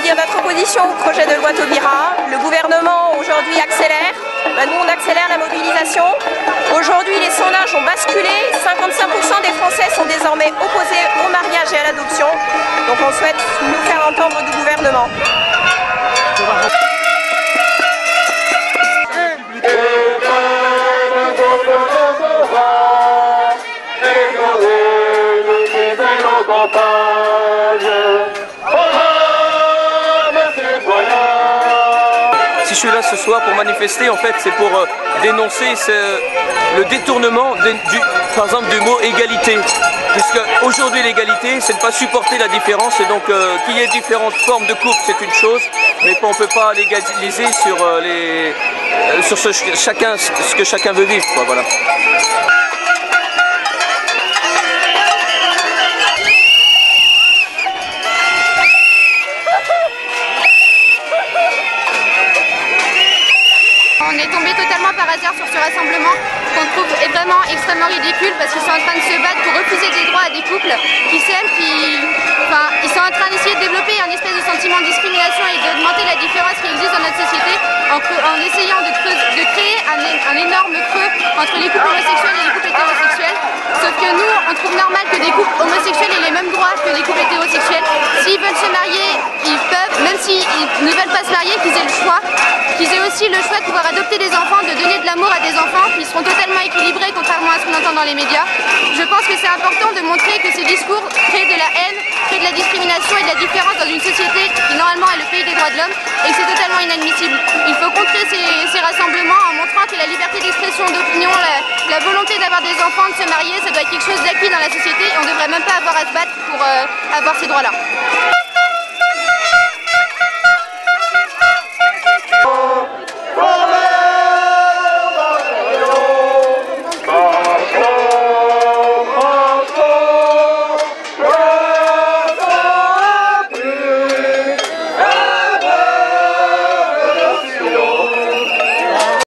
dire notre opposition au projet de loi Taubira. Le gouvernement aujourd'hui accélère, nous on accélère la mobilisation. Aujourd'hui les sondages ont basculé, 55% des Français sont désormais opposés au mariage et à l'adoption. Donc on souhaite nous faire entendre du gouvernement. Si je suis là ce soir pour manifester, en fait, c'est pour dénoncer le détournement par exemple du mot égalité. Puisque aujourd'hui l'égalité, c'est ne pas supporter la différence, et donc qu'il y ait différentes formes de couple, c'est une chose, mais on ne peut pas légaliser sur ce que chacun veut vivre, quoi, voilà. On est tombé totalement par hasard sur ce rassemblement qu'on trouve vraiment extrêmement ridicule parce qu'ils sont en train de se battre pour refuser des droits à des couples qui s'aiment, ils sont en train d'essayer de développer un espèce de sentiment de discrimination et d'augmenter la différence qui existe dans notre société en essayant de créer un énorme creux entre les couples homosexuels et les couples hétérosexuels. Sauf que nous, on trouve normal que des couples homosexuels aient les mêmes droits que des couples hétérosexuels. S'ils veulent se marier, ils peuvent, même s'ils ne veulent pas se marier, qu'ils aient le choix. Qu'ils aient aussi le choix de pouvoir adopter des enfants, de donner de l'amour à des enfants qui seront totalement équilibrés, contrairement à ce qu'on entend dans les médias. Je pense que c'est important de montrer que ces discours créent de la haine, créent de la discrimination et de la différence dans une société qui normalement est le pays des droits de l'homme et que c'est totalement inadmissible. Il faut contrer ces rassemblements en montrant que la liberté d'expression, d'opinion, la volonté d'avoir des enfants, de se marier, ça doit être quelque chose d'acquis dans la société et on ne devrait même pas avoir à se battre pour avoir ces droits-là.